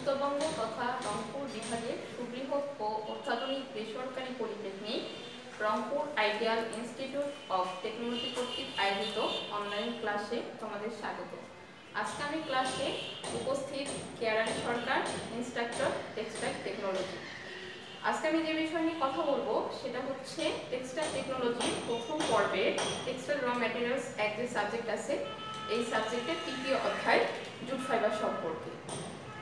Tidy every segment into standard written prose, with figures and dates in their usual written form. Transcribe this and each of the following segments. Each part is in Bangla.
উত্তরবঙ্গ তথা রংপুর বিভাগের সুবৃহৎ ও অত্যাধুনিক বেসরকারি polytechnic Rangpur ideal institute of technology কর্তৃক আয়োজিত অনলাইন ক্লাসে তোমাদের স্বাগত। আজকে আমি ক্লাসে উপস্থিত কেয়ারানী সরকার, ইনস্ট্রাক্টর টেক্সটাইল টেকনোলজি। আজকে আমি যে বিষয় নিয়ে কথা বলবো সেটা হচ্ছে টেক্সটাইল টেকনোলজি প্রথম পর্বে টেক্সটাইল র ম্যাটেরিয়ালস এক যে সাবজেক্ট আছে এই সাবজেক্টের তৃতীয় অধ্যায় জুট ফাইবার সম্পর্কে।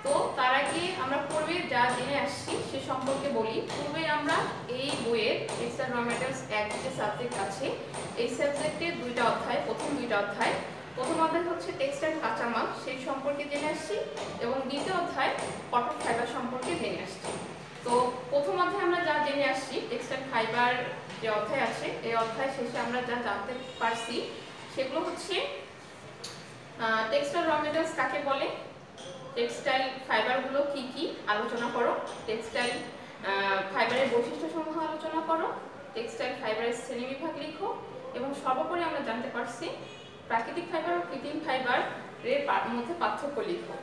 তো তার আগে আমরা পূর্বে যা জেনে আসছি সে সম্পর্কে বলি। পূর্বে আমরা এই বইয়ের টেক্সটাইল র ম্যাটেরিয়ালস এক যে সাবজেক্ট আছে এই সাবজেক্টের দুইটা অধ্যায়, প্রথম দুইটা অধ্যায়, প্রথম অধ্যায় হচ্ছে টেক্সটাইল কাঁচামাল সেই সম্পর্কে জেনে আসছি এবং দ্বিতীয় অধ্যায় কটন ফাইবার সম্পর্কে জেনে আসছি। তো প্রথম অধ্যায়ে আমরা যা জেনে আসছি টেক্সটাইল ফাইবার যে অধ্যায় আছে এই অধ্যায় শেষে আমরা যা জানতে পারছি সেগুলো হচ্ছে টেক্সটাইল র ম্যাটেরিয়ালস কাকে বলে, টেক্সটাইল ফাইবারগুলো কি কি আলোচনা করো, টেক্সটাইল ফাইবারের বৈশিষ্ট্যসমূহ আলোচনা করো, টেক্সটাইল ফাইবারের শ্রেণীবিভাগ লিখো এবং সর্বোপরি আমরা জানতে পারছি প্রাকৃতিক ফাইবার ও কৃত্রিম ফাইবারের মধ্যে পার্থক্য লিখো।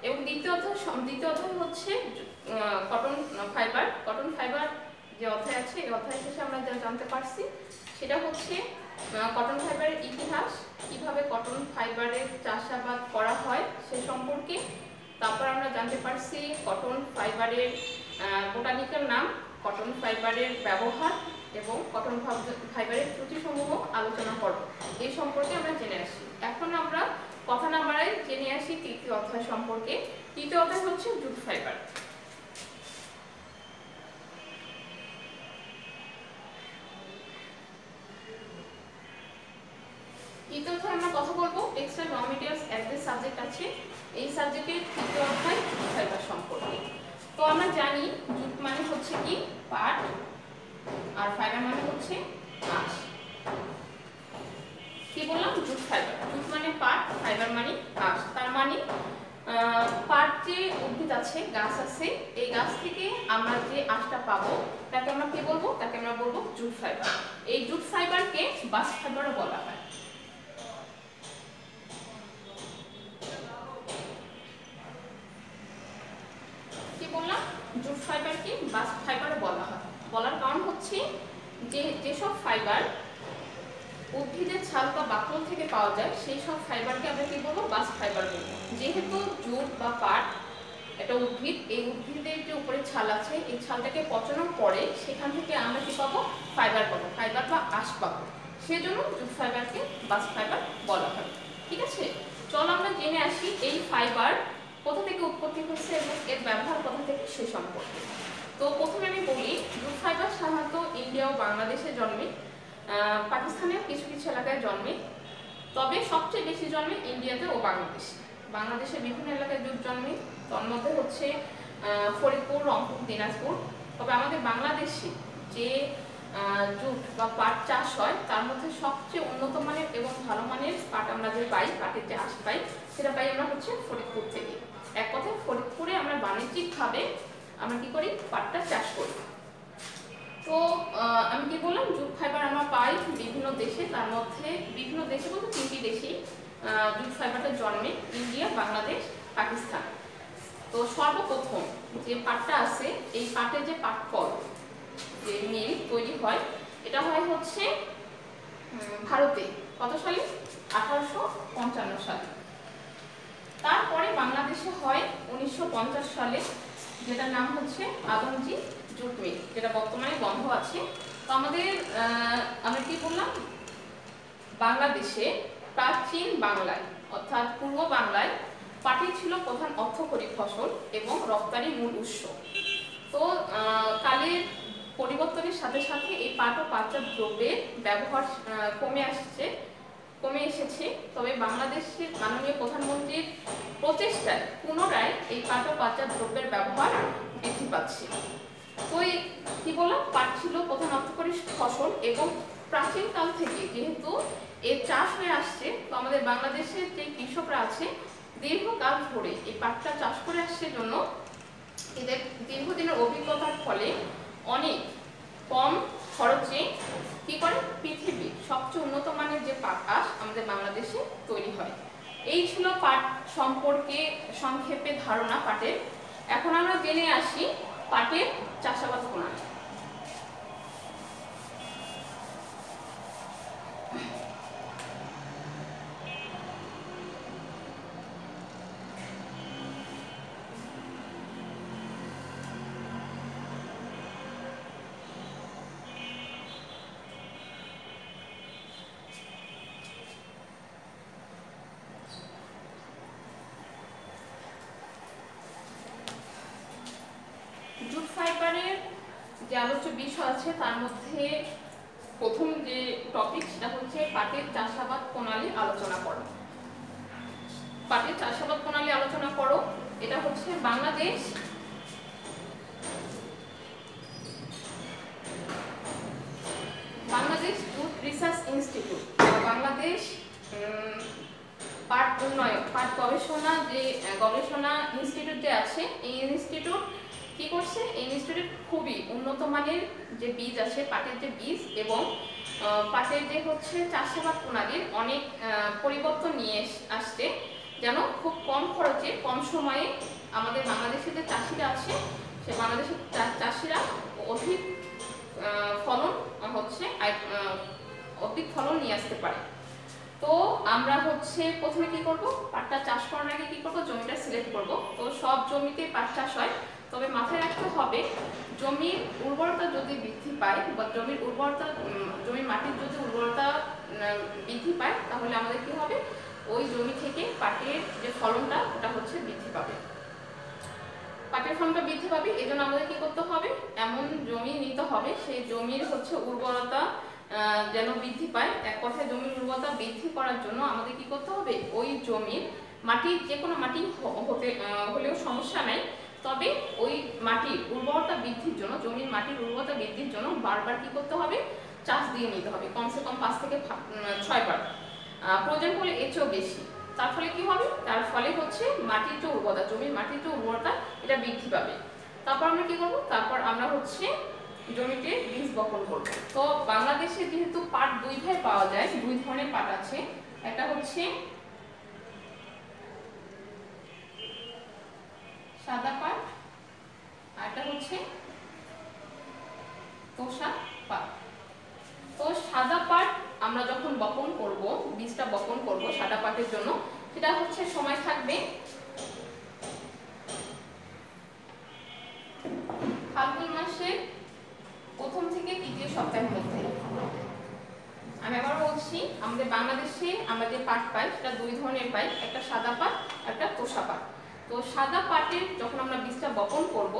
এবং দ্বিতীয় অধ্যায় হচ্ছে কটন ফাইবার। কটন ফাইবার যে অধ্যায় আছে এই অধ্যায় শেষে আমরা যা জানতে পারছি সেটা হচ্ছে কটন ফাইবারের ইতিহাস, কিভাবে কটন ফাইবারের চাষাবাদ করা হয় সে সম্পর্কে। তারপর আমরা জানতে পারছি কটন ফাইবারের বোটানিক্যাল নাম, কটন ফাইবারের ব্যবহার এবং কটন ফাইবারের ত্রুটিসমূহ আলোচনা করব, এই সম্পর্কে আমরা জেনে আসি। এখন আমরা কথা না বাড়াই জেনে আসি তৃতীয় অধ্যায় সম্পর্কে। তৃতীয় অধ্যায় হচ্ছে জুট ফাইবার। তৃতীয় অধ্যায়ে আমরা কথা বলবো টেক্সটাইল র ম্যাটেরিয়ালস এজ এ সাবজেক্ট আছে এই সাবজেক্টের তৃতীয় অধ্যায় জুট ফাইবার সম্পর্কে। তো আমরা জানি জুট মানে হচ্ছে কি পাট আর ফাইবার মানে হচ্ছে আঁশ। কি বললাম? Jute fibre. জুট মানে পাট, ফাইবার মানে আঁশ। তার মানে পাট যে উদ্ভিদ আছে, গাছ আছে, এই গাছ থেকে আমরা যে আঁশটা পাবো তাকে আমরা কি বলবো? তাকে আমরা বলবো জুট ফাইবার। এই জুট ফাইবারকে বাস্ট ফাইবারও বলা হয়। কি বললাম? জুট ফাইবারকে বাস্ট ফাইবারও বলা হয়। বলার কারণ হচ্ছে যে যেসব ফাইবার উদ্ভিদের ছাল বা বাকল থেকে পাওয়া যায় সেই সব ফাইবারকে আমরা কি বলবো? বাস্ট ফাইবার বলবো। যেহেতু জুট বা পাট এটা উদ্ভিদ, এই উদ্ভিদের যে উপরে ছাল আছে এই ছালটাকে পচানোর পরে সেখান থেকে আমরা কি পাবো? ফাইবার পাবো, ফাইবার বা আঁশ পাবো। সেজন্য জুট ফাইবারকে বাস্ট ফাইবার বলা হয়। ঠিক আছে, চলো আমরা জেনে আসি এই ফাইবার কোথা থেকে উৎপত্তি হচ্ছে এবং এর ব্যবহার কোথা থেকে সে সম্পর্কে। তো প্রথমে আমি বলি জুট ফাইবার সাধারণত ইন্ডিয়া ও বাংলাদেশে জন্মে, পাকিস্তানের কিছু কিছু এলাকায় জন্মে, তবে সবচেয়ে বেশি জন্মে ইন্ডিয়াতে ও বাংলাদেশে। বাংলাদেশের বিভিন্ন এলাকায় জুট জন্মে, তার মধ্যে হচ্ছে ফরিদপুর, রংপুর, দিনাজপুর। তবে আমাদের বাংলাদেশে যে জুট বা পাট চাষ হয় তার মধ্যে সবচেয়ে উন্নত মানের এবং ভালো মানের পাট আমরা যে পাই, পাটের যে আঁশ পাই সেটা পাই আমরা হচ্ছে ফরিদপুর থেকে। এক কথায় ফরিদপুরে আমরা বাণিজ্যিকভাবে আমরা কি করি? পাটটা চাষ করি। তো আমি কি বললাম জুট ফাইবার আমরা পাই বিভিন্ন দেশে, তার মধ্যে বিভিন্ন দেশে বলতে 3টি দেশেই জুট ফাইবারটা জন্মে, ইন্ডিয়া, বাংলাদেশ, পাকিস্তান। তো সর্বপ্রথম যে পাটটা আছে এই পাটের যে পাটকল যে মিল তৈরি হয় এটা হয় হচ্ছে ভারতে। কত সালে? 1855 সালে। তারপরে বাংলাদেশে হয় 1950 সালে, যেটার নাম হচ্ছে আদমজি জুট মিল, যেটা বর্তমানে বন্ধ আছে। তো আমরা কি বললাম বাংলাদেশে প্রাচীন বাংলায় অর্থাৎ পূর্ব বাংলায় পাটই ছিল প্রধান অর্থকরী ফসল এবং রপ্তানির মূল উৎস। তো কালের পরিবর্তনের সাথে সাথে এই পাট ও পাটজাত দ্রব্যের ব্যবহার কমে এসেছে। তবে বাংলাদেশের মাননীয় প্রধানমন্ত্রীর প্রচেষ্টায় পুনরায় এই পাট ও পাটজাত দ্রব্যের ব্যবহার বৃদ্ধি পাচ্ছে। তো কি বললাম পাট ছিল প্রধান অর্থকরী ফসল এবং প্রাচীনকাল থেকে যেহেতু এর চাষ হয়ে আসছে, তো আমাদের বাংলাদেশের যে কৃষকরা আছে দীর্ঘকাল ধরে এই পাটটা চাষ করে আসছে জন্য এদের দীর্ঘদিনের অভিজ্ঞতার ফলে অনেক কম খরচে কি করে পৃথিবীর সবচেয়ে উন্নত মানের যে পাট আঁশ আমাদের বাংলাদেশে তৈরি হয়। এই ছিল পাট সম্পর্কে সংক্ষেপে ধারণা পাটের। এখন আমরা জেনে আসি পাটের চাষাবাদ প্রণালী। জুট ফাইবারের যে আলোচ্য বিষয় আছে তার মধ্যে প্রথম যে টপিক সেটা হচ্ছে পাটের চাষাবাদ প্রণালী আলোচনা করো। পাটের চাষাবাদ প্রণালী আলোচনা করো, এটা হচ্ছে Bangladesh jute research institute, Bangladesh পাট উন্নয়ন পাট গবেষণা যে গবেষণা ইনস্টিটিউট যে আছে, এই ইনস্টিটিউট কি করছে, এই ইনস্টিটিউট খুবই উন্নত মানের যে বীজ আছে, পাটের যে বীজ এবং পাটের যে হচ্ছে চাষাবাদ প্রণালীর অনেক পরিবর্তন নিয়ে আসছে, যেন খুব কম খরচে কম সময়ে আমাদের বাংলাদেশের যে চাষিরা আছে সে বাংলাদেশের চাষিরা অধিক ফলন হচ্ছে অধিক ফলন নিয়ে আসতে পারে। তো আমরা হচ্ছে প্রথমে কি করব, পাটটা চাষ করার আগে কি করব, জমিটা সিলেক্ট করব। তো সব জমিতে পাট চাষ হয়, তবে মাথায় রাখতে হবে জমির উর্বরতা যদি বৃদ্ধি পায় বা জমির মাটির যদি উর্বরতা বৃদ্ধি পায়, তাহলে আমাদের কি হবে, ওই জমি থেকে পাটের যে ফলনটা ওটা হচ্ছে বৃদ্ধি পাবে, পাটের ফলনটা বৃদ্ধি পাবে। এই জন্য আমাদের কি করতে হবে, এমন জমি নিতে হবে সেই জমির হচ্ছে উর্বরতা যেন বৃদ্ধি পায়। এক কথায় জমির উর্বরতা বৃদ্ধি করার জন্য আমাদের কি করতে হবে, ওই জমির মাটির যে কোনো মাটি হলেও সমস্যা নাই, তবে ওই মাটির উর্বরতা বৃদ্ধির জন্য, জমির মাটির উর্বরতা বৃদ্ধির জন্য বারবার কি করতে হবে, চাষ দিয়ে নিতে হবে, কমসে কম 5 থেকে 6 বার, প্রয়োজন হলে এর চেয়েও বেশি। তার ফলে কি হবে, তার ফলে হচ্ছে মাটির যে উর্বরতা, জমির মাটির যে উর্বরতা এটা বৃদ্ধি পাবে। তারপর আমরা কি করব, তারপর আমরা হচ্ছে জমিতে বীজ বপন করব। তো বাংলাদেশে যেহেতু পাট দুই ভাবে পাওয়া যায়, দুই ধরনের পাট আছে, একটা হচ্ছে সাদা পাট আর একটা হচ্ছে তোষা পাট। তো সাদা পাট আমরা যখন বপন করব, বীজটা বপন করব সাদা পাটের জন্য, সেটা হচ্ছে সময় থাকবে ফাল্গুন মাসের প্রথম থেকে তৃতীয় সপ্তাহের মধ্যে। আমি আবার বলছি, আমাদের বাংলাদেশে আমরা যে পাট পাই সেটা দুই ধরনের পাই, একটা সাদা পাট একটা তোষা পাট। তো সাদা পাটের যখন আমরা বীজটা বপন করব,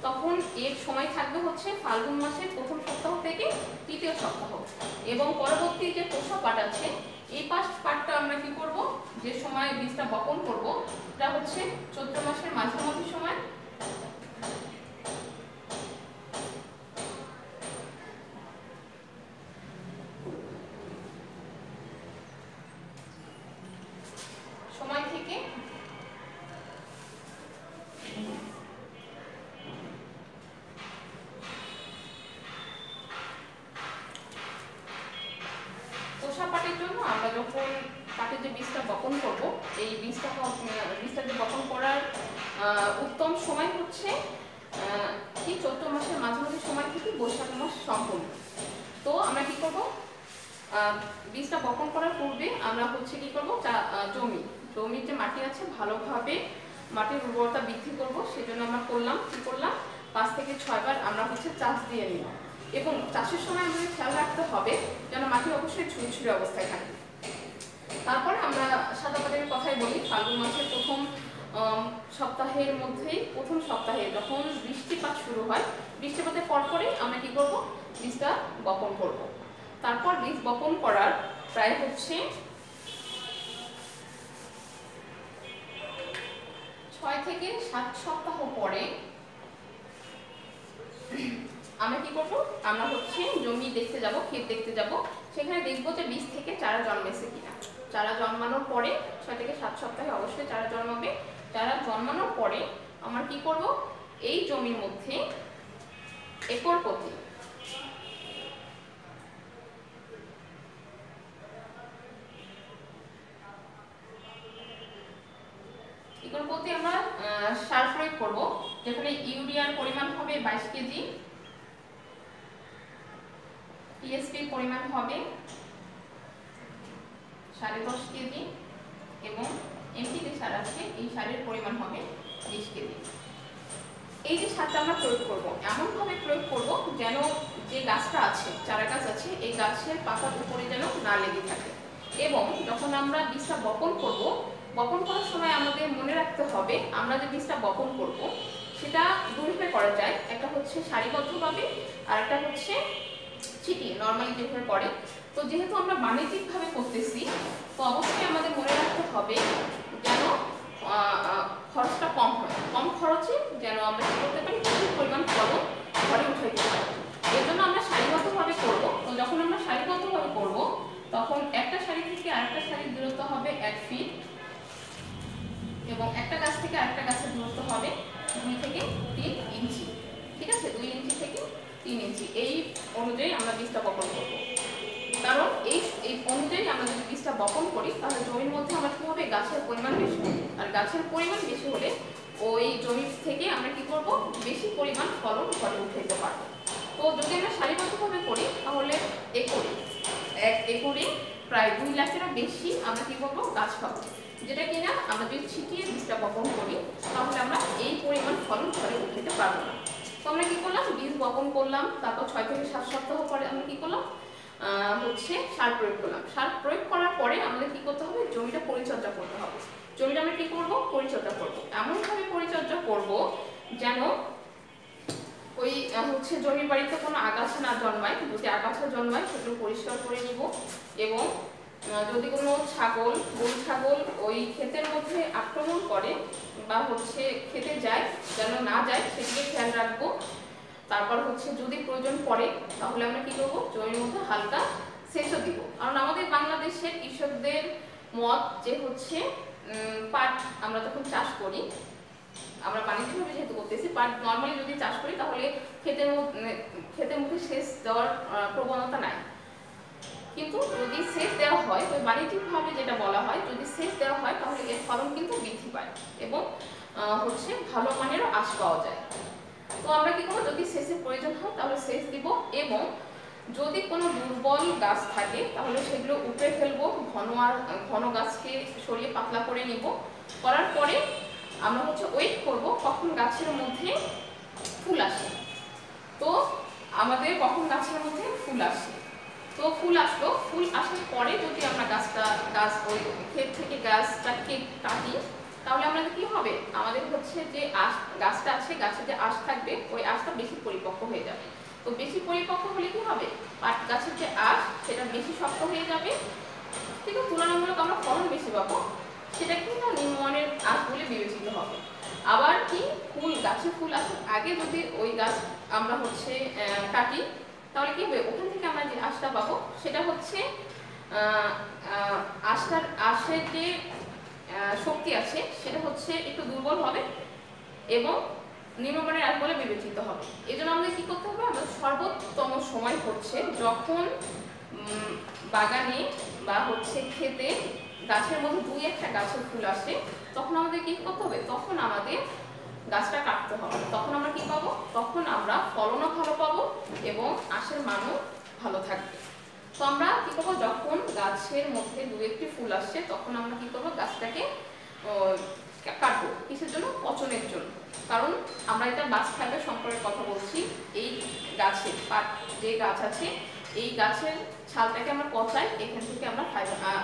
তখন এর সময় থাকবে হচ্ছে ফাল্গুন মাসের প্রথম সপ্তাহ থেকে তৃতীয় সপ্তাহ, এবং পরবর্তী যে তোষা পাট আছে এই পাটটা আমরা কি করব, যে সময় বীজটা বপন করব এটা হচ্ছে চৈত্র মাসের মাঝামাঝি সময়, থেকে তোষা পাটের জন্য আমরা যখন পাটের যে বীজটা বপন করব, এই বীজটা যে বপন করার উত্তম সময় হচ্ছে কি চৈত্র মাসের মাঝামাঝি সময় থেকে বৈশাখ মাস সম্পূর্ণ। তো আমরা কি করব, বীজটা বপন করার পূর্বে আমরা হচ্ছে কি করব, জমির যে মাটি আছে ভালোভাবে মাটির উর্বরতা বৃদ্ধি করব, সেজন্য আমরা কি করলাম 5 থেকে 6 বার আমরা হচ্ছে চাষ দিয়ে নিলাম। এবং চাষের সময় আমাদের খেয়াল রাখতে হবে যেন মাটি অবশ্যই ছুঁয়ে অবস্থায় থাকে। তারপরে আমরা সাদা পাটের কথাই বলি, ফাল্গুন মাসের প্রথম সপ্তাহের মধ্যেই, প্রথম সপ্তাহে যখন বৃষ্টিপাত শুরু হয়, বৃষ্টিপাতের পরপরই আমরা কি করব, বীজটা বপন করব। তারপর বীজ বপন করার প্রায় হচ্ছে 6 থেকে 7 সপ্তাহ পরে আমরা কি করব, আমরা হচ্ছে জমি দেখতে যাব, ক্ষেত দেখতে যাব, সেখানে দেখব যে বীজ থেকে চারা জন্মেছে কিনা। চারা জন্মানোর পরে 6 থেকে 7 সপ্তাহে অবশ্যই চারা জন্মাবে। চারা জন্মানোর পরে আমরা কি করব, এই জমির মধ্যে একর প্রতি কি করব বলতে আমরা সার প্রয়োগ করব, যেখানে ইউরিয়ার পরিমাণ হবে 22 কেজি, টিএসপির পরিমাণ হবে 10.5 কেজি এবং এমপি যে সার আছে এই সারের পরিমাণ হবে 20 কেজি। এই যে সারটা আমরা প্রয়োগ করব এমনভাবে প্রয়োগ করব যেন যে গাছটা আছে, চারা গাছ আছে, এই গাছের পাতার উপরে যেন না লেগে থাকে। এবং যখন আমরা বীজটা বপন করব, বপন করার সময় আমাদের মনে রাখতে হবে আমরা যে বীজটা বপন করব সেটা দুইভাবে করা যায়। একটা হচ্ছে সারিবদ্ধভাবে আর একটা হচ্ছে ছিটিয়ে নর্মালি যেভাবে করে। তো যেহেতু আমরা বাণিজ্যিকভাবে করতেছি তো অবশ্যই আমাদের মনে রাখতে হবে যেন খরচটা কম হয়, কম খরচে যেন আমরা কি করতে পারি, প্রচুর পরিমাণ ফলন ঘরে উঠাইতে পারি। এর জন্য আমরা সারিবদ্ধভাবে করব। তো যখন আমরা সারিবদ্ধভাবে করব তখন একটা সারি থেকে আরেকটা সারির দূরত্ব হবে 1 ফিট এবং একটা গাছ থেকে আরেকটা গাছের দূরত্ব হবে 2 থেকে 3 ইঞ্চি। ঠিক আছে, 2 ইঞ্চি থেকে 3 ইঞ্চি। এই অনুযায়ী আমরা বীজটা বপন করব। কারণ এই অনুযায়ী আমরা যদি বীজটা বপন করি তাহলে জমির মধ্যে আমার কি হবে, গাছের পরিমাণ বেশি হবে। আর গাছের পরিমাণ বেশি হলে ওই জমি থেকে আমরা কি করব, বেশি পরিমাণ ফলন ঘরে উঠাইতে পারবো। তো যদি আমরা সারিবদ্ধভাবে করি তাহলে এক একরে প্রায় 2 লাখেরও বেশি আমরা কি করবো, গাছ পাবো। যেটা কিনা আমরা যদি ছিটিয়ে বীজটা বপন করি তাহলে আমরা এই পরিমাণ ফলন ঘরে উঠাইতে পারবো না। তো আমরা কি করলাম, বীজ বপন করলাম, তারপর 6 থেকে 7 সপ্তাহ পরে আমরা কি করলাম, হচ্ছে সার প্রয়োগ করলাম। সার প্রয়োগ করার পরে আমাদের কি করতে হবে, জমিটা পরিচর্যা করতে হবে। জমিটা আমরা কি করব, পরিচর্যা করব। এমনভাবে পরিচর্যা করব যেন ওই হচ্ছে জমির বাড়িতে কোনো আগাছা না জন্মায়। যদি আগাছা জন্মায় সেগুলো পরিষ্কার করে নিব এবং যদি কোনো ছাগল, গরু ছাগল ওই ক্ষেতের মধ্যে আক্রমণ করে বা হচ্ছে খেতে যায় যেন না যায় সেদিকে খেয়াল রাখবো। তারপর হচ্ছে যদি প্রয়োজন পড়ে তাহলে আমরা কি করবো, জমির মধ্যে হালকা সেচও দিব। কারণ আমাদের বাংলাদেশের কৃষকদের মত যে হচ্ছে পাট আমরা যখন চাষ করি, আমরা বাণিজ্যিকভাবে যেহেতু করতেছি, পাট নর্মালি যদি চাষ করি তাহলে ক্ষেতের মধ্যে সেচ দেওয়ার প্রবণতা নাই। কিন্তু যদি সেচ দেওয়া হয়, তো বাণিজ্যিকভাবে যেটা বলা হয়, যদি সেচ দেওয়া হয় তাহলে এর ফলন কিন্তু বৃদ্ধি পায় এবং হচ্ছে ভালো মানেরও আঁশ পাওয়া যায়। তো আমরা কি করবো, যদি সেচের প্রয়োজন হয় তাহলে সেচ দিব এবং যদি কোনো দুর্বল গাছ থাকে তাহলে সেগুলো উপড়ে ফেলবো, ঘন গাছকে সরিয়ে পাতলা করে নিব। করার পরে আমরা হচ্ছে ওয়েট করব কখন গাছের মধ্যে ফুল আসে। তো আমাদের কখন গাছের মধ্যে ফুল আসে, তো ফুল আসলো, ফুল আসার পরে যদি আমরা গাছ ওই ক্ষেত থেকে গাছটাকে কাটি তাহলে আমাদের কি হবে, আমাদের হচ্ছে যে গাছটা আছে, গাছের যে আঁশ থাকবে ওই আঁশটা বেশি পরিপক্ক হয়ে যাবে। তো বেশি পরিপক্ক হলে কি হবে, পাট গাছের যে আঁশ সেটা বেশি শক্ত হয়ে যাবে, কিন্তু তুলনামূলক আমরা ফলন বেশি পাবো। সেটা কিন্তু নিম্নমানের আঁশ বলে বিবেচিত হবে। আবার কি, গাছের ফুল আসার আগে যদি ওই গাছ আমরা হচ্ছে কাটি তাহলে কি হবে, ওখান থেকে আমরা যে আঁশটা পাবো সেটা হচ্ছে আঁশের যে শক্তি আছে সেটা হচ্ছে একটু দুর্বল হবে এবং নিম্নমানের আঁশ বলে বিবেচিত হবে। এই জন্য আমাদের কি করতে হবে, আমাদের সর্বোত্তম সময় হচ্ছে যখন বাগানে বা হচ্ছে খেতে গাছের মধ্যে 2-1টা গাছের ফুল আসে, তখন আমাদের কি করতে হবে, তখন আমাদের গাছটা কাটতে হবে। তখন আমরা কি পাবো, তখন আমরা ফলনও ভালো পাবো এবং আঁশের মানও ভালো থাকবে। তো আমরা কি করবো, যখন গাছের মধ্যে 2-1টি ফুল আসছে তখন আমরা কি করবো, গাছটাকে কাটবো। কিসের জন্য, পচনের জন্য। কারণ আমরা এটা বাস্ট ফাইবার সম্পর্কে কথা বলছি। এই গাছের যে গাছ আছে এই গাছের ছালটাকে আমরা পচাই, এখান থেকে আমরা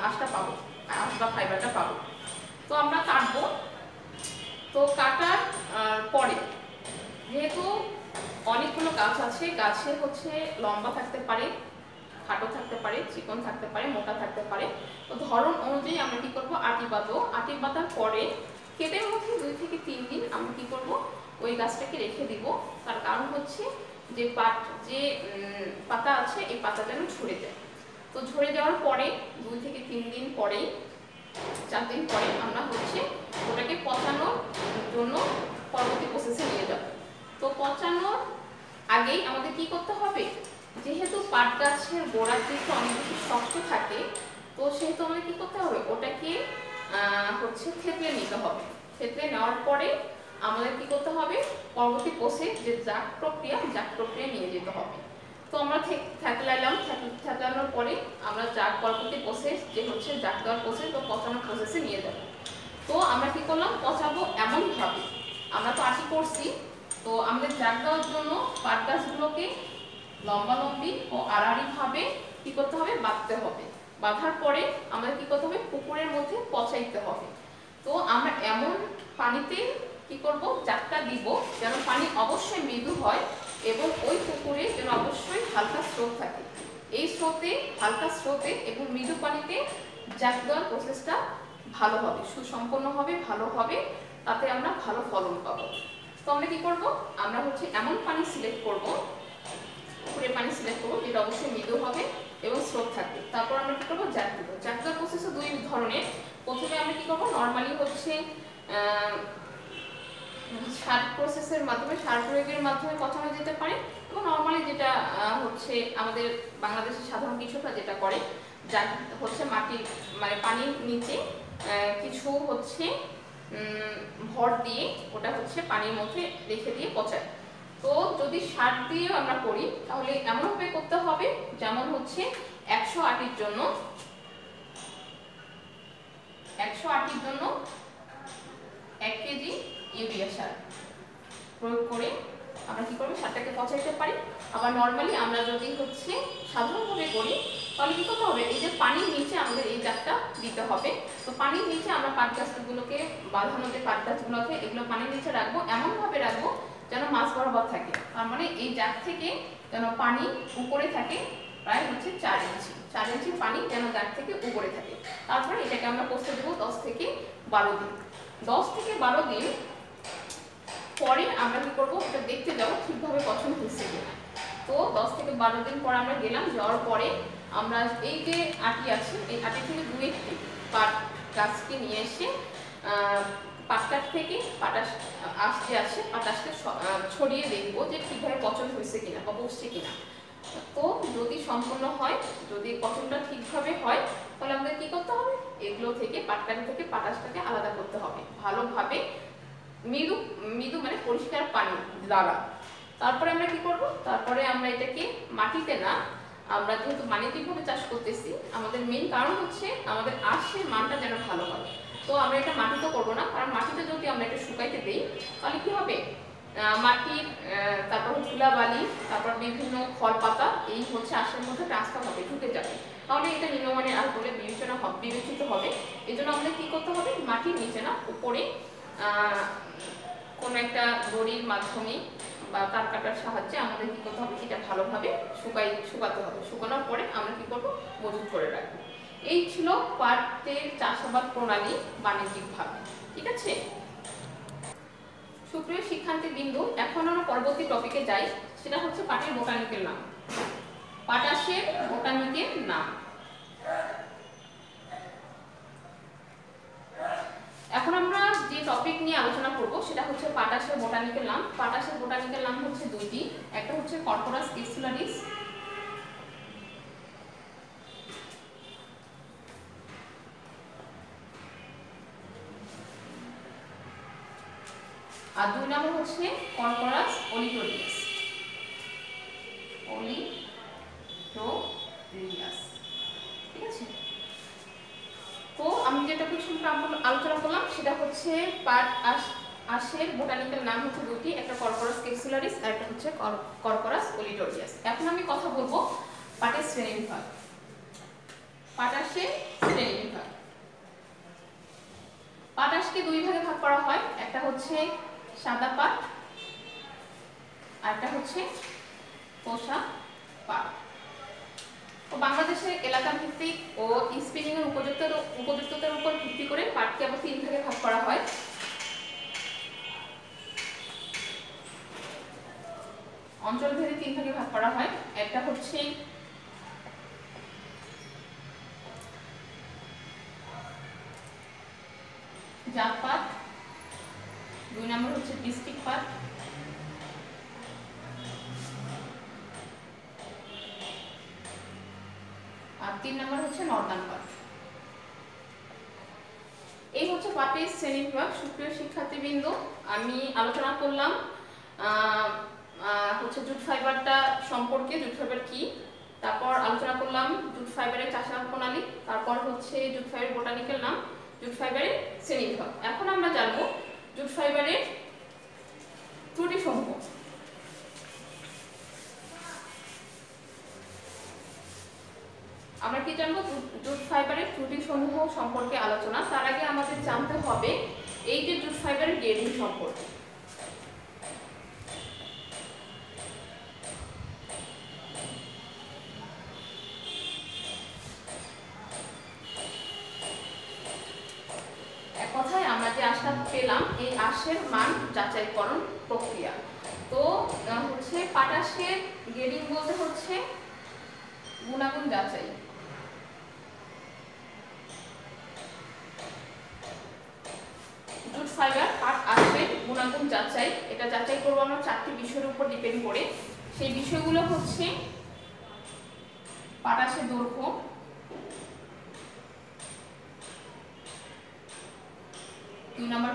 আঁশটা পাবো, আঁশ বা ফাইবারটা পাবো। তো আমরা কাটবো। তো কাটার পরে যেহেতু অনেকগুলো গাছ আছে, গাছে হচ্ছে লম্বা থাকতে পারে, খাটো থাকতে পারে, চিকন থাকতে পারে, মোটা থাকতে পারে। তো ধরন অনুযায়ী আমরা কি করবো, আটি বাঁধবো। আটি বাঁধার পরে ক্ষেতের মধ্যে 2 থেকে 3 দিন আমরা কি করব, ওই গাছটাকে রেখে দিব। তার কারণ হচ্ছে যে পাতা আছে এই পাতা যেন ঝরে যায়। তো ঝরে যাওয়ার পরে 2 থেকে 3 দিন পরে, 4 দিন পরে আমরা হচ্ছে ওটাকে পচানোর জন্য পরবর্তী প্রসেসে নিয়ে যাব। তো পচানোর আগেই আমাদের কি করতে হবে, যেহেতু পাট গাছের গোড়ার দিকে অনেক বেশি শক্ত থাকে, তো সেহেতু আমাদের কি করতে হবে, ওটাকে হচ্ছে থেতলে নিতে হবে। থেতলে নেওয়ার পরে আমাদের কি করতে হবে, পরবর্তী প্রসেস যে জাগ প্রক্রিয়া নিয়ে যেতে হবে। তো আমরা থেতলাইলাম, থেতলানোর পরে আমরা জাগ পরবর্তী প্রসেস যে হচ্ছে জাগ দেওয়ার প্রসেস বা পচানোর প্রসেসে নিয়ে যাব। তো আমরা কি করলাম, পচাবো এমনভাবে, আমরা তো আশি করছি, তো আমাদের জাগ দেওয়ার জন্য পাট গাছগুলোকে লম্বালম্বি ও আড়াআড়ি ভাবে কি করতে হবে, বাঁধতে হবে। বাঁধার পরে আমাদের কি করতে হবে, পুকুরের মধ্যে পচাইতে হবে। তো আমরা এমন পানিতে কি করব, জাগটা দিব যেন পানি অবশ্যই মৃদু হয় এবং ওই পুকুরে যেন অবশ্যই হালকা স্রোত থাকে। এই স্রোতে, হালকা স্রোতে এবং মৃদু পানিতে জাগ দেওয়ার প্রসেসটা ভালো হবে, সুসম্পন্ন হবে, ভালো হবে, তাতে আমরা ভালো ফলন পাবো। তো আমরা কি করব, আমরা হচ্ছে এমন পানি সিলেক্ট করব, পুকুরের পানি সিলেক্ট করব যেটা অবশ্যই মৃদু হবে এবং স্রোত থাকবে। তারপর আমরা কি করব, জাগ দেব। জাগ দেওয়ার প্রসেসও দুই ধরনের। প্রথমে আমরা কি করব, নর্মালি হচ্ছে সার প্রসেসের মাধ্যমে, সার প্রয়োগের মাধ্যমে পচানো যেতে পারে, এবং নর্মালি যেটা হচ্ছে আমাদের বাংলাদেশের সাধারণ কৃষকরা যেটা করে, জাগ হচ্ছে মাটি মানে পানির নিচে কিছু হচ্ছে ভর দিয়ে ওটা হচ্ছে পানির মধ্যে রেখে দিয়ে পচায়। তো যদি সার দিয়ে আমরা করি তাহলে এমনভাবে করতে হবে যেমন হচ্ছে 100 আটির জন্য 1 কেজি ইউরিয়া সার প্রয়োগ করে আমরা কি করবো, সারটাকে পচাইতে পারি। আবার নর্মালি আমরা যদি হচ্ছে সাধারণভাবে করি তাহলে কি করতে হবে, এই যে পানির নিচে আমাদের এই জাগটা দিতে হবে। তো পানির নিচে আমরা পাট গাছগুলোকে, বাঁধানো যে পাট গাছগুলোকে, এগুলো পানির নিচে রাখবো, এমনভাবে রাখবো যেন মাছ বরাবর থাকে। তার মানে এই জাগ থেকে যেন পানি উপরে থাকে প্রায় হচ্ছে 4 ইঞ্চি পানি যেন জাগ থেকে উপরে থাকে। তারপরে এটাকে আমরা পচতে দেবো 10 থেকে 12 দিন। 10 থেকে 12 দিন পরে আমরা কি করবো, এটা দেখতে যাবো ঠিকভাবে পছন্দ হচ্ছে কিনা। তো 10 থেকে 12 দিন পর আমরা গেলাম, যাওয়ার পরে আমরা এই যে আটি আছে, এই আটি থেকে 2-1টি পাট গাছকে নিয়ে এসে পাটকাঠ থেকে আঁশ যে আছে, পাটাশকে ছড়িয়ে দেখবো যে ঠিকভাবে পচন হয়েছে কিনা বা বসছে কিনা। তো যদি সম্পূর্ণ হয়, যদি পচনটা ঠিকভাবে হয়, তাহলে আমাদের কি করতে হবে, এগুলো থেকে পাটকাঠি থেকে পাটাশটাকে আলাদা করতে হবে ভালোভাবে, মৃদু মানে পরিষ্কার পানি দ্বারা। তারপরে আমরা কি করব, তারপরে আমরা এটাকে মাটিতে না, আমরা যেহেতু বাণিজ্যিকভাবে চাষ করতেছি, আমাদের মেইন কারণ হচ্ছে আমাদের আঁশের মানটা যেন ভালো হয়। তো আমরা এটা মাটিতে করব না, কারণ মাটিতে যদি আমরা এটা শুকাইতে দিই তাহলে কি হবে, মাটির তারপর ধুলাবালি, তারপর বিভিন্ন ফল পাতা এই হচ্ছে আঁশের মধ্যে ট্রান্সফার হবে, ঢুকে যাবে, তাহলে এটা নিম্নমানের আঁশ বলে বিবেচিত হবে। এই জন্য আমাদের কি করতে হবে, মাটির নিচে না, উপরে কোনো একটা দড়ির মাধ্যমে বা তার কাটার সাহায্যে আমাদের কি করতে হবে, এটা ভালোভাবে শুকাতে হবে। শুকানোর পরে আমরা কি করব, মজুত করে রাখবো। এই ছিল পাটের চাষাবাদ প্রণালী বাণিজ্যিকভাবে। ঠিক আছে সুপ্রিয় শিক্ষার্থী বিন্দু, এখন আমরা পরবর্তী টপিকে যাই, সেটা হচ্ছে পাটের বোটানিক্যাল নাম, পাটাশের বোটানিক্যাল নাম। এখন আমরা যে টপিক নিয়ে আলোচনা করব সেটা হচ্ছে পাটাশের বোটানিক্যাল নাম। পাটাশের বোটানিক্যাল নাম হচ্ছে দুইটি, একটা হচ্ছে কর্কোরাস ক্যাপসুলারিস, আর 2 নম্বর হচ্ছে কর্কোরাস ওলিটোরিয়াস। ঠিক আছে, তো আমি যেটা সম্পর্কে আলোচনা করলাম সেটা হচ্ছে পাট আঁশের বোটানিক্যাল নাম হচ্ছে দুটি, একটা কর্কোরাস ক্যাপসুলারিস আর একটা হচ্ছে কর্কোরাস ওলিটোরিয়াস। এখন আমি কথা বলবো পাটের শ্রেণীবিভাগ। পাটাশের শ্রেণীবিভাগ, পাটাশকে 2 ভাগে ভাগ করা হয়, একটা হচ্ছে সাদা পাট আর একটা হচ্ছে তোষা পাট। তো বাংলাদেশের এলাকা ভিত্তিক ও স্পিনিং এর উপযুক্ততার উপর ভিত্তি করে পাটকে আবার 3 ভাগে ভাগ করা হয়। অঞ্চল ভেদে 3 ভাগে ভাগ করা হয়, একটা হচ্ছে জাত পাট, 2 নম্বর হচ্ছে ডিস্ট্রিক্ট পাট, আর 3 নম্বর হচ্ছে নর্দার্ন পাট। এই হচ্ছে পাটের শ্রেণীবিভাগ। সুপ্রিয় শিক্ষার্থীবৃন্দ, আমি আলোচনা করলাম জুট ফাইবারটা সম্পর্কে, জুট ফাইবার কি, তারপর আলোচনা করলাম জুট ফাইবারের চাষাবাদ প্রণালী, তারপর জুট ফাইবারের বোটানিক্যাল নাম, জুট ফাইবারের শ্রেণীবিভাগ। এখন আমরা জানবো জুট ফাইবারের ত্রুটি সমূহ। আমরা কি জানবো? জুট ফাইবারের ত্রুটি সমূহ সম্পর্কে আলোচনা। তার আগে আমাদের জানতে হবে এই যে জুট ফাইবারের গ্রেডিং সম্পর্কে। এক কথায় আমরা যে আঁশটা পেলাম, এই আঁশের মান যাচাইকরণ প্রক্রিয়া। তো পাট আঁশের গ্রেডিং বলতে গুণাগুণ যাচাই। জুট ফাইবার পাট আঁশের গুণাগুণ যাচাই, এটা যাচাই করবো আমরা 4টি বিষয়ের উপর ডিপেন্ড করে। সেই বিষয়গুলো পাট আঁশের দৈর্ঘ্য, দুই নম্বর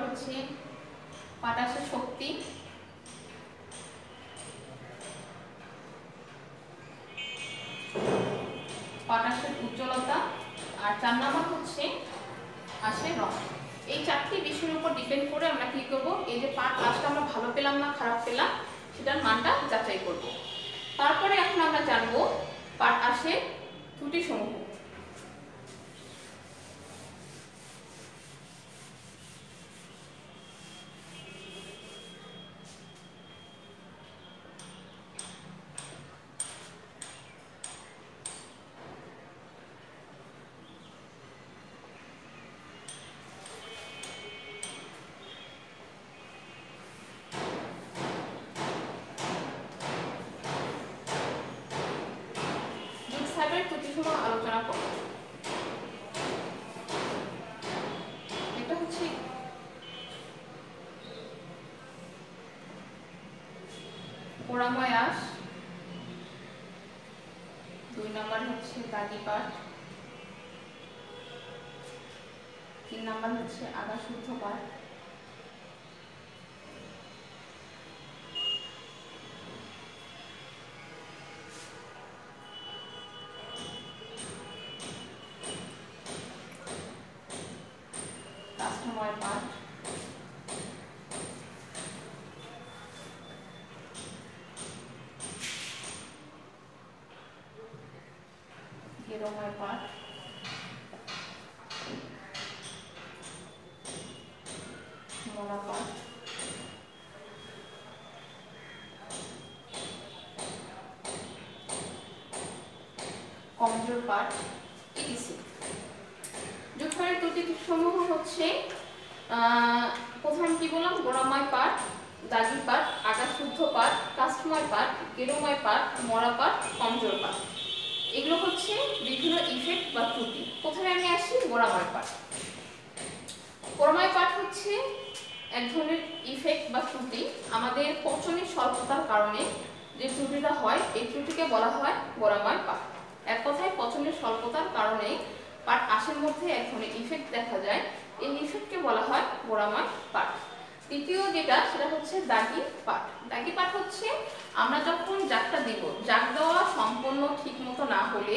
পাট আঁশের শক্তি, পাট আঁশের উজ্জ্বলতা, আর 4 নম্বর আঁশের রং। এই 4টি বিষয়ের উপর ডিপেন্ড করে আমরা কি করব, এই যে পাট আঁশটা আমরা ভালো পেলাম না খারাপ পেলাম সেটার মানটা যাচাই করব। তারপরে এখন আমরা জানবো পাট আঁশের ত্রুটি সমূহ। আলোচনা করব। এটা পোড়াময় আঁশ, 2 নম্বর দাগি পাট, 3 নম্বর আগা শুদ্ধ পাট, কমজোর পাট ইত্যাদি। জুট ফাইবারের ত্রুটি সমূহ প্রথম কি বললাম, গোড়াময় পাট, দাগি পাট, আগা শুদ্ধ পাট, কাস্টময় পাট, গেরোময় পাট, মরা পাট, কমজোর পাট। এগুলো বিভিন্ন ইফেক্ট বা ত্রুটি। প্রথমে আমি আসি গোড়াময় পাট। গোড়াময় পাট এক ধরনের ইফেক্ট বা ত্রুটি। আমাদের পচনের স্বল্পতার কারণে যে ত্রুটিটা হয়, এই ত্রুটিকে বলা হয় গোড়াময় পাট। এক কথায় পচনের স্বল্পতার কারণে পাট আঁশের মধ্যে এক ধরনের ইফেক্ট দেখা যায়, এই ইফেক্টকে বলা হয় গোড়াময় পাট। দ্বিতীয় যেটা সেটা দাগি পাট। দাগি পাট আমরা যখন জাগটা দিব, জাগ দেওয়া সম্পূর্ণ ঠিক মতো না হলে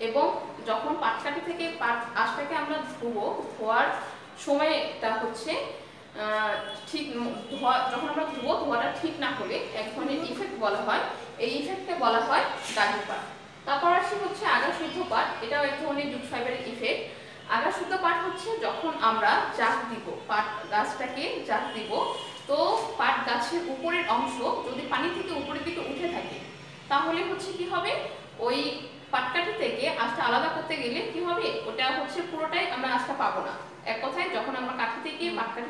এবং যখন পাটকাঠি থেকে পাট আঁশটাকে আমরা ধুবো, ধোয়ার সময়টা ঠিক যখন আমরা ধুবো, ধোয়াটা ঠিক না হলে এক ধরনের ইফেক্ট বলা হয়, এই ইফেক্টকে বলা হয় দাগি পাট। তারপর আসি আগা শুদ্ধ পাট। এটাও এক ধরনের জুট ফাইবারের ইফেক্ট। আগা শুদ্ধ পাট যখন আমরা জাগ দিব, পাট গাছটাকে জাগ দিব, তো পাট গাছের উপরের অংশ যদি পানি থেকে উপরের দিকে উঠে থাকে, তাহলে কি হবে, ওই পাটকাঠি থেকে আঁশটা আলাদা করতে গেলে কি হবে, ওটা পুরোটাই আমরা আঁশটা পাবো না। এক কথায় যখন আমরা পাটকাঠি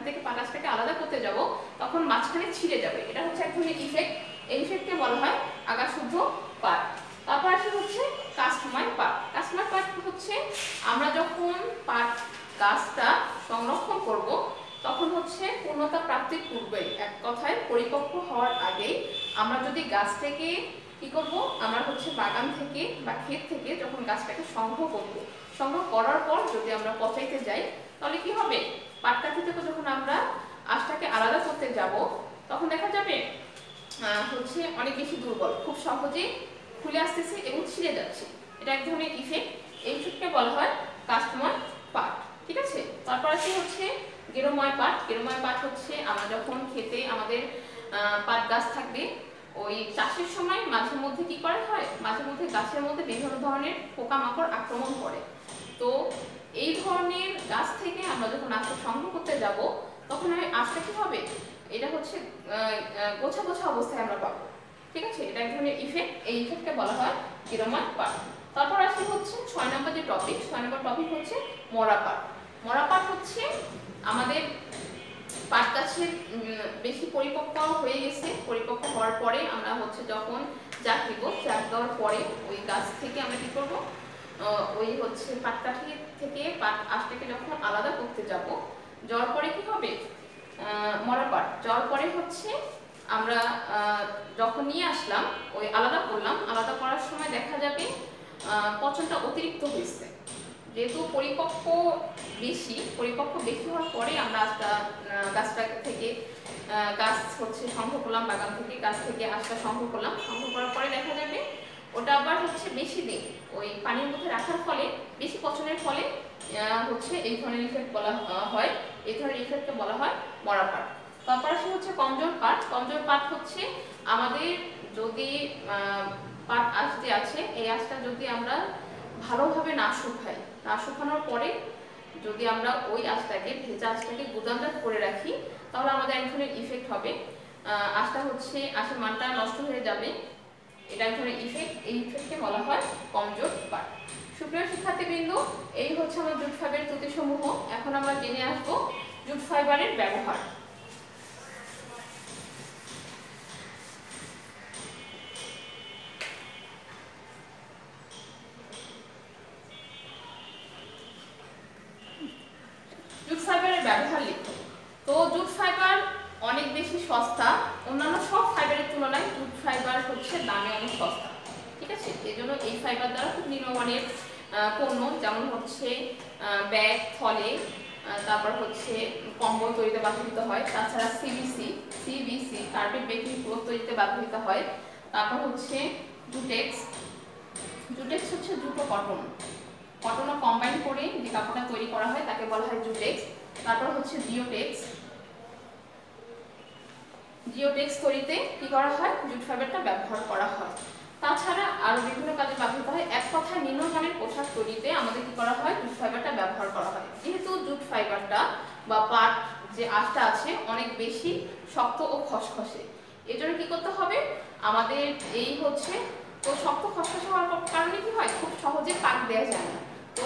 থেকে পাট আঁশটাকে আলাদা করতে যাব, তখন মাঝখানে ছিঁড়ে যাবে। এটা এক ধরনের ইফেক্ট। এই ইফেক্টকে বলা হয় আগা শুদ্ধ পাট। তারপর আসে কাস্টময় পাট। কাস্টময় পাট আমরা যখন পাট গাছটা সংরক্ষণ করব, তখন পূর্ণতা প্রাপ্তির পূর্বেই, এক কথায় পরিপক্ক হওয়ার আগেই আমরা যদি গাছটাকে কি করব, আমরা বাগান থেকে বা ক্ষেত থেকে যখন গাছটাকে সংগ্রহ করব, সংগ্রহ করার পর যদি আমরা পচাইতে যাই, তাহলে কি হবে, পাটকাঠি থেকে যখন আমরা আঁশটাকে আলাদা করতে যাব তখন দেখা যাবে হচ্ছে অনেক বেশি দুর্বল, খুব সহজেই খুলে আসতেছে এবং ছিঁড়ে যাচ্ছে। এটা এক ধরনের ইফেক্ট। এই ইফেক্টকে বলা হয় কাস্টময় পাট। ঠিক আছে, তারপর আছে হচ্ছে গেরোময় পাট। গেরোময় পাট হচ্ছে আমরা যখন খেতে আমাদের পাট গাছ থাকবে, ওই চাষের সময় মাঝে মধ্যে কি করা হয়, মাঝে মধ্যে গাছের মধ্যে বিভিন্ন ধরনের পোকামাকড় আক্রমণ করে। তো এই ধরনের গাছ থেকে আমরা যখন আঁশটা সংগ্রহ করতে যাব তখন আঁশটা কি হবে, এটা হচ্ছে গোছা গোছা অবস্থায় আমরা পাবো। ঠিক আছে, এটা এক ধরনের ইফেক্ট। এই ইফেক্টকে বলা হয় গেরোময় পাট। তারপর আসলে হচ্ছে 6 নম্বর যে টপিক, 6 নম্বর টপিক হচ্ছে মরা পাট। মরা পাট হচ্ছে আমাদের পাট গাছের বেশি পরিপক্ক হয়ে গেছে, পরিপক্ক হওয়ার পরে আমরা হচ্ছে যখন জাগ দিব, জাগ দেওয়ার পরে ওই গাছ থেকে আমরা কি করব, ওই হচ্ছে পাটকাঠি থেকে পাট আঁশটাকে যখন আলাদা করতে যাব, যাওয়ার পরে কি হবে, মরা পাট যাওয়ার পরে হচ্ছে আমরা যখন নিয়ে আসলাম, ওই আলাদা করলাম, আলাদা করার সময় দেখা যাবে পচনটা অতিরিক্ত হয়েছে। যেহেতু পরিপক্ক বেশি হওয়ার পরে আমরা গাছটা থেকে গাছ হচ্ছে সংগ্রহ করলাম, বাগান থেকে গাছ থেকে আঁশটা সংগ্রহ করলাম, সংগ্রহ করার পরে দেখা যাবে ওটা আবার হচ্ছে বেশি দিন ওই পানির মধ্যে রাখার ফলে, বেশি পচনের ফলে হচ্ছে এই ধরনের ইফেক্ট বলা হয়। এই ধরনের ইফেক্টকে বলা হয় মরা পাট। তারপর আসে হচ্ছে কমজোর পাট। কমজোর পাট হচ্ছে আমাদের যদি পাট আঁশ যে আছে, এই আঁশটা যদি আমরা ভালোভাবে না শুকাই, না শুকানোর পরে যদি আমরা ওই আঁশটাকে, ভেজা আঁশটাকে গুদামজাত করে রাখি, তাহলে আমাদের এক ধরনের ইফেক্ট হবে। আঁশটা হচ্ছে আঁশের মানটা নষ্ট হয়ে যাবে। এটা এক ধরনের ইফেক্ট। এই ইফেক্টকে বলা হয় কমজোর পাট। সুপ্রিয় শিক্ষার্থীবৃন্দ, এই হচ্ছে আমার জুট ফাইবারের ত্রুটিসমূহ। এখন আমরা জেনে আসবো জুট ফাইবারের ব্যবহার। জুট ফাইবারের ব্যবহার লিখো। তো জুট ফাইবার অনেক বেশি সস্তা, অন্যান্য সব ফাইবারের তুলনায় জুট ফাইবার হচ্ছে দামে অনেক সস্তা। ঠিক আছে, এই জন্য এই ফাইবার দ্বারা খুব নিম্নমানের পণ্য, যেমন হচ্ছে ব্যাগ, থলে, তারপর হচ্ছে কম্বল তৈরিতে ব্যবহৃত হয়। তাছাড়া সিবিসি কার্পেট বেকিং ক্লথ তৈরিতে ব্যবহৃত হয়। তারপর হচ্ছে জুটেক্স হচ্ছে জুট ও কটন কম্বাইন করে যে কাপড়টা তৈরি করা হয় তাকে বলা হয় জুটেক্স। তারপর হচ্ছে জিওটেক্স তৈরিতে কি করা হয়, জুট ফাইবারটা ব্যবহার করা হয়। তাছাড়া আরো বিভিন্ন কাজে ব্যবহৃত হয়। এক কথায় নিম্নমানের পোশাক তৈরিতে আমাদের কি করা হয়, জুট ফাইবারটা ব্যবহার করা হয়। যেহেতু জুট ফাইবারটা বা পাট যে আঁশটা আছে অনেক বেশি শক্ত ও খসখসে, এজন্য কি করতে হবে আমাদের, এই হচ্ছে তো শক্ত খসখসে হওয়ার কারণে কি হয়, খুব সহজে পাক দেওয়া যায় না। তো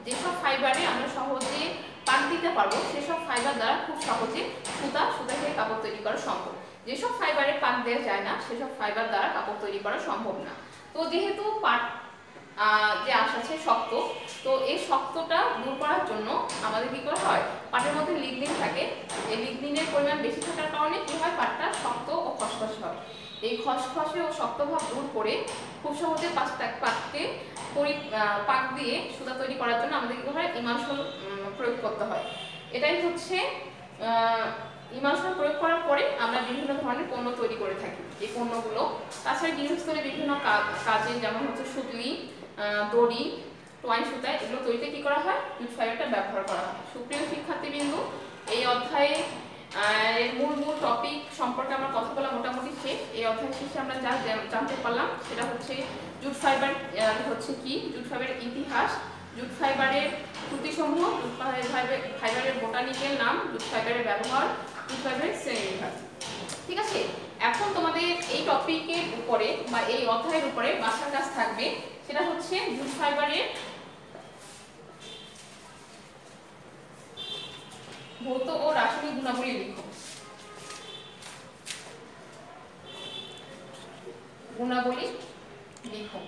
যেসব ফাইবারে আমরা সহজে পাক দিতে পারবো সেসব ফাইবার দ্বারা খুব সহজে সুতা থেকে কাপড় তৈরি করা সম্ভব। যেসব ফাইবারে পাক দেওয়া যায় না সেসব ফাইবার দ্বারা কাপড় তৈরি করা সম্ভব না। তো যেহেতু পাট যে আঁশ আছে শক্ত, তো এই শক্তটা দূর করার জন্য আমাদের কি করা হয়, পাটের মধ্যে লিগনিন থাকে। এই লিগনিনের পরিমাণ বেশি থাকার কারণে কি হয়, পাটটা শক্ত ও খসখসে হয়। এই খসখসে ও শক্ত ভাব দূর করে খুব সহজে পাটকে পাক দিয়ে সুতা তৈরি করার জন্য আমাদের কি হয়, ইমালশন প্রয়োগ করতে হয়। এটাই হচ্ছে ইমালশন প্রয়োগ করার পরে আমরা বিভিন্ন ধরনের পণ্য তৈরি করে থাকি। এই পণ্যগুলো তাছাড়া গৃহস্থলে বিভিন্ন কাজে, যেমন হচ্ছে সুতলি, দড়ি, টোয়াই সুতা, এগুলো তৈরিতে কি করা হয়, জুট ফাইবারটা ব্যবহার করা হয়। সুপ্রিয় শিক্ষার্থীবৃন্দ, এই অধ্যায়ে মূল টপিক সম্পর্কে আমরা কথা বলা মোটামুটি শেষ। এই অধ্যায় শেষে আমরা যা জানতে পারলাম সেটা হচ্ছে জুট ফাইবার হচ্ছে কি, জুট ফাইবারের ইতিহাস, জুট ফাইবারের ত্রুটিসমূহ, জুট ফাইবারের বোটানিক্যাল নাম, জুট ফাইবারের ব্যবহার, জুট ফাইবারের শ্রেণীবিভাগ। ঠিক আছে, এখন তোমাদের এই টপিকের উপরে বা এই অধ্যায়ের উপরে বাসার কাজ থাকবে, সেটা হচ্ছে জুট ফাইবারের ভৌত ও রাসায়নিক গুণাবলী লিখো।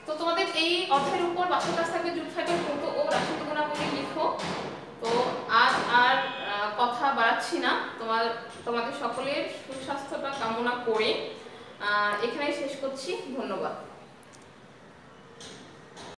তো তোমাদের এই অধ্যায়ের উপর বাসার কাজ থাকবে জুট ফাইবার ভৌত ও রাসায়নিক গুণাবলী লিখো। তো আজ আর কথা বাড়াচ্ছি না, তোমাদের সকলের সুস্বাস্থ্যটা কামনা করে এখানেই শেষ করছি। ধন্যবাদ।